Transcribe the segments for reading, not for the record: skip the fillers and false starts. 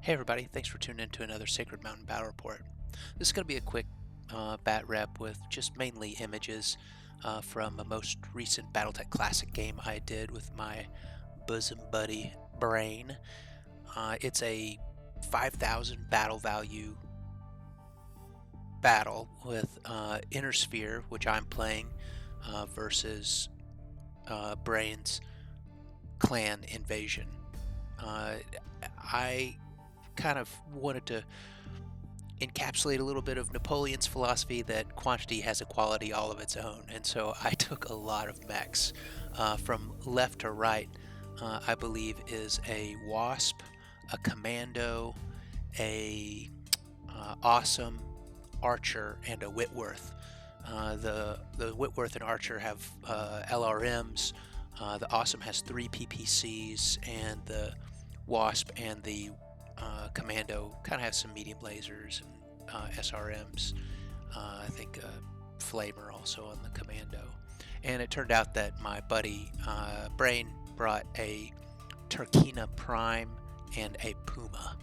Hey everybody, thanks for tuning in to another Sacred Mountain Battle Report. This is going to be a quick bat rep with just mainly images from a most recent Battletech Classic game I did with my bosom buddy Brain. It's a 5,000 battle value battle with Inner Sphere, which I'm playing, versus Brain's clan invasion. I kind of wanted to encapsulate a little bit of Napoleon's philosophy that quantity has a quality all of its own, and so I took a lot of mechs from left to right. I believe is a Wasp, a Commando, a Awesome, Archer, and a Whitworth. The Whitworth and Archer have LRMs. The Awesome has 3 PPCs, and the Wasp and the Commando kind of have some medium lasers and SRMs. I think Flamer also on the Commando. And it turned out that my buddy Brain brought a Turkina Prime and a Puma.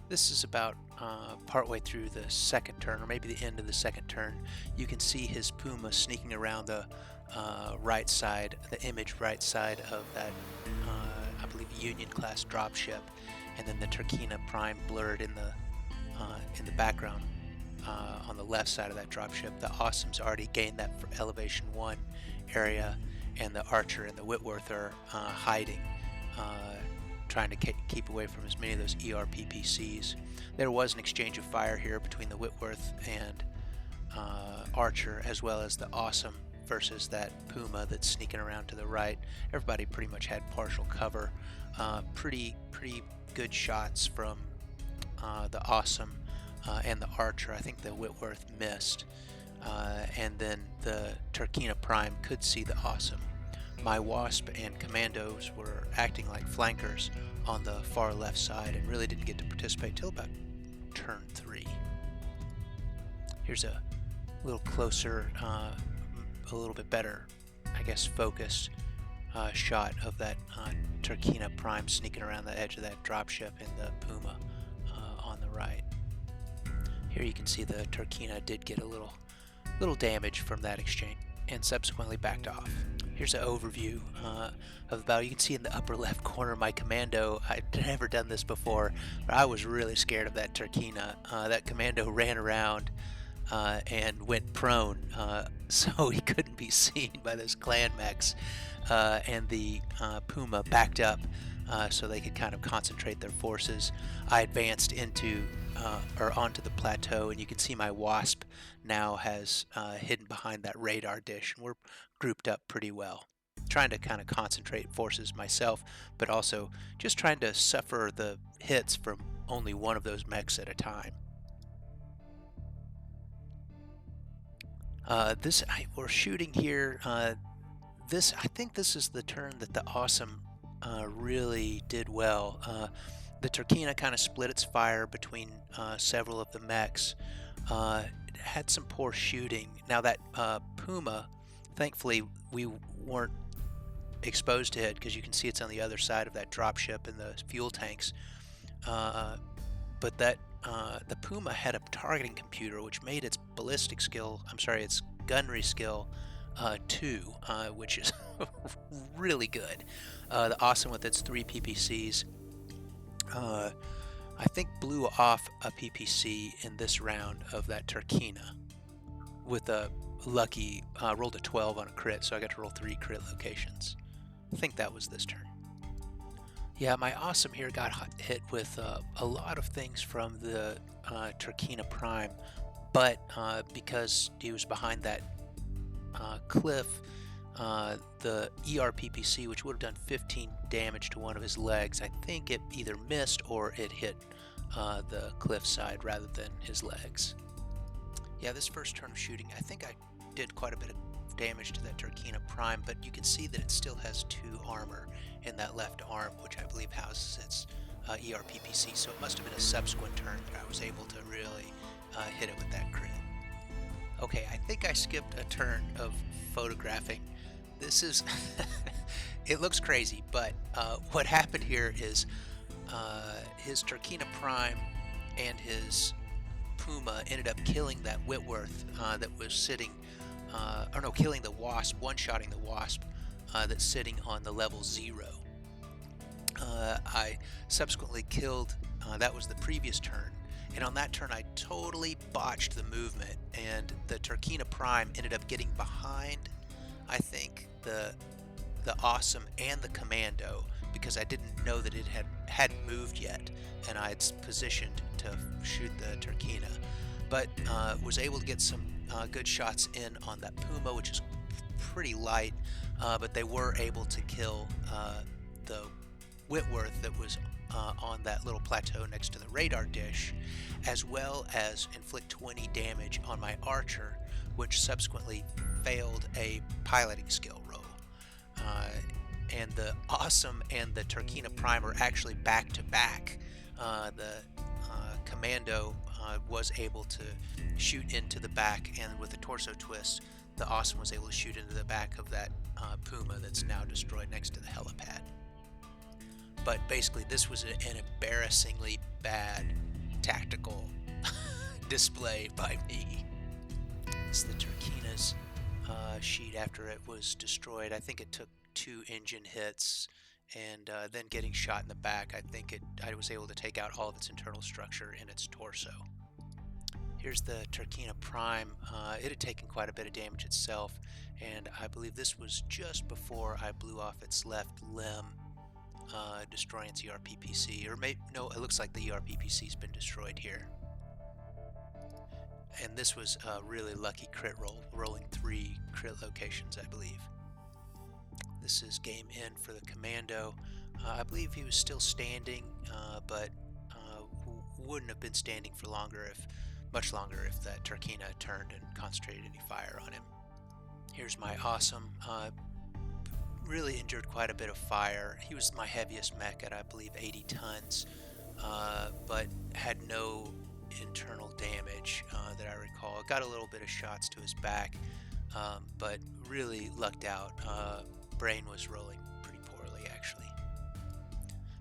This is about partway through the second turn, or maybe the end of the second turn. You can see his Puma sneaking around the right side, the image right side of that, I believe, Union class dropship, and then the Turkina Prime blurred in the background on the left side of that dropship. The Awesome's already gained that elevation 1 area, and the Archer and the Whitworth are hiding, trying to keep away from as many of those ERPPCs. There was an exchange of fire here between the Whitworth and Archer, as well as the Awesome versus that Puma that's sneaking around to the right. Everybody pretty much had partial cover. Pretty good shots from the Awesome and the Archer. I think the Whitworth missed, and then the Turkina Prime could see the Awesome. My Wasp and Commandos were acting like flankers on the far left side and really didn't get to participate till about turn 3. Here's a little closer, a little bit better, I guess, focused shot of that Turkina Prime sneaking around the edge of that dropship and the Puma on the right. Here you can see the Turkina did get a little damage from that exchange and subsequently backed off. Here's an overview of the battle. You can see in the upper left corner my Commando. I'd never done this before, but I was really scared of that Turkina. That Commando ran around and went prone, so he couldn't be seen by those clan mechs, and the Puma backed up so they could kind of concentrate their forces. I advanced into onto the plateau, and you can see my Wasp now has hidden behind that radar dish, and we're grouped up pretty well. Trying to kind of concentrate forces myself, but also just trying to suffer the hits from only one of those mechs at a time. We're shooting here. I think this is the turn that the Awesome really did well. The Turkina kind of split its fire between several of the mechs. It had some poor shooting. Now that Puma, thankfully we weren't exposed to it, because you can see it's on the other side of that dropship and the fuel tanks. But that the Puma had a targeting computer, which made its its gunnery skill 2, which is really good. The Awesome with its 3 PPCs, I think blew off a PPC in this round of that Turkina with a lucky, rolled a 12 on a crit, so I got to roll 3 crit locations. I think that was this turn. Yeah, my Awesome here got hit with a lot of things from the Turkina Prime, but because he was behind that cliff, the ERPPC, which would have done 15 damage to one of his legs, I think it either missed or it hit the cliff side rather than his legs. Yeah, this first turn of shooting, I think I did quite a bit of damage to that Turkina Prime, but you can see that it still has 2 armor in that left arm, which I believe houses its ERPPC, so it must have been a subsequent turn that I was able to really hit it with that crit. Okay, I think I skipped a turn of photographing. This is, it looks crazy, but what happened here is his Turkina Prime and his Puma ended up killing that Whitworth that was sitting, or no, killing the Wasp, one-shotting the Wasp that's sitting on the level 0. I subsequently killed, that was the previous turn, and on that turn I totally botched the movement, and the Turkina Prime ended up getting behind, I think, the Awesome and the Commando, because I didn't know that it hadn't moved yet, and I had positioned to shoot the Turkina, but was able to get some good shots in on that Puma, which is pretty light, but they were able to kill the Whitworth that was on that little plateau next to the radar dish, as well as inflict 20 damage on my Archer, which subsequently failed a piloting skill roll. And the Awesome and the Turkina Prime are actually back to back. The Commando was able to shoot into the back, and with the torso twist, the Awesome was able to shoot into the back of that Puma that's now destroyed next to the helipad. But basically, this was an embarrassingly bad tactical display by me. It's the Turkina's sheet after it was destroyed. I think it took 2 engine hits, and then getting shot in the back, I was able to take out all of its internal structure in its torso. Here's the Turkina Prime. It had taken quite a bit of damage itself, and I believe this was just before I blew off its left limb, destroying its ERPPC, or maybe, no, it looks like the ERPPC's been destroyed here. And this was a really lucky crit roll, rolling 3 crit locations, I believe. This is game in for the Commando. I believe he was still standing, but wouldn't have been standing for much longer if that Turkina turned and concentrated any fire on him. Here's my Awesome. Really endured quite a bit of fire. He was my heaviest mech at, I believe, 80 tons, but had no internal damage that I recall. Got a little bit of shots to his back, but really lucked out. Brain was rolling pretty poorly, actually.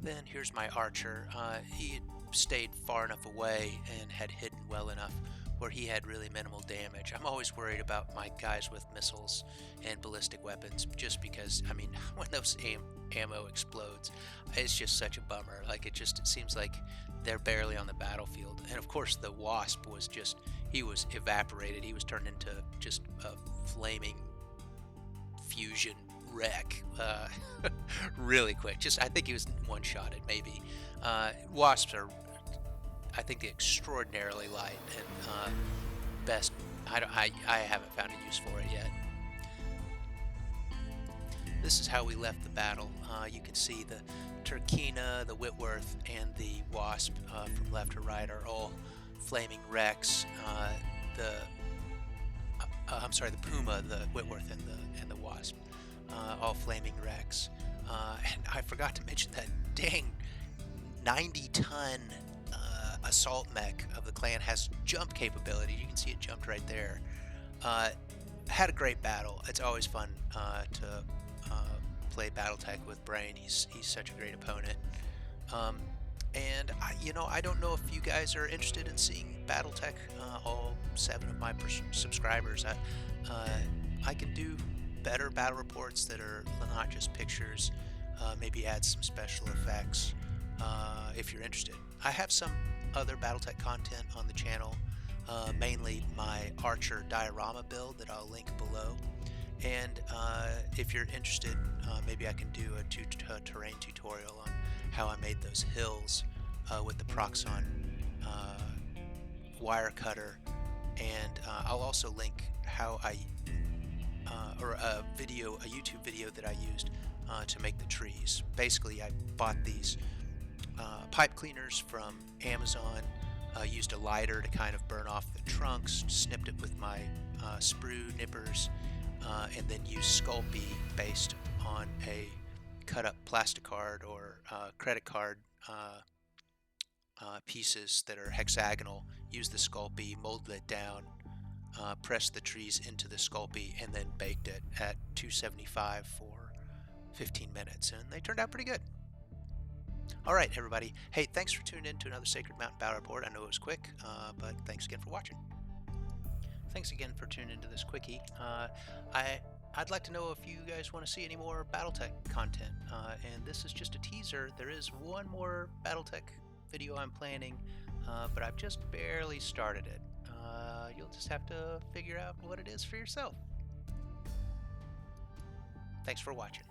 Then here's my Archer. He had stayed far enough away and had hidden well enough where he had really minimal damage. I'm always worried about my guys with missiles and ballistic weapons, just because, I mean, when those ammo explodes, it's just such a bummer. Like, it seems like they're barely on the battlefield. And of course the Wasp was he was evaporated. He was turned into just a flaming fusion wreck really quick. I think he was one-shotted, maybe. Wasps are, I think, extraordinarily light, and best, I haven't found a use for it yet. This is how we left the battle. You can see the Turkina, the Whitworth, and the Wasp from left to right are all flaming wrecks. I'm sorry, the Puma, the Whitworth, and the Wasp, all flaming wrecks. And I forgot to mention that dang 90-ton assault mech of the clan has jump capability. You can see it jumped right there. Had a great battle. It's always fun to play Battletech with Brain. He's such a great opponent. And I don't know if you guys are interested in seeing Battletech, all 7 of my subscribers. I can do better battle reports that are not just pictures, maybe add some special effects if you're interested. I have some other Battletech content on the channel, mainly my Archer Diorama build that I'll link below. And if you're interested, maybe I can do a terrain tutorial on how I made those hills with the Proxon wire cutter, and I'll also link how a YouTube video that I used to make the trees. Basically, I bought these pipe cleaners from Amazon, used a lighter to kind of burn off the trunks, snipped it with my sprue nippers, and then used Sculpey based on a cut up plastic card or credit card pieces that are hexagonal. Used the Sculpey, molded it down, pressed the trees into the Sculpey, and then baked it at 275 for 15 minutes, and they turned out pretty good. All right, everybody. Hey, thanks for tuning in to another Sacred Mountain Battle Report. I know it was quick, but thanks again for watching. Thanks again for tuning into this quickie. I'd like to know if you guys want to see any more BattleTech content. And this is just a teaser. There is one more BattleTech video I'm planning, but I've just barely started it. You'll just have to figure out what it is for yourself. Thanks for watching.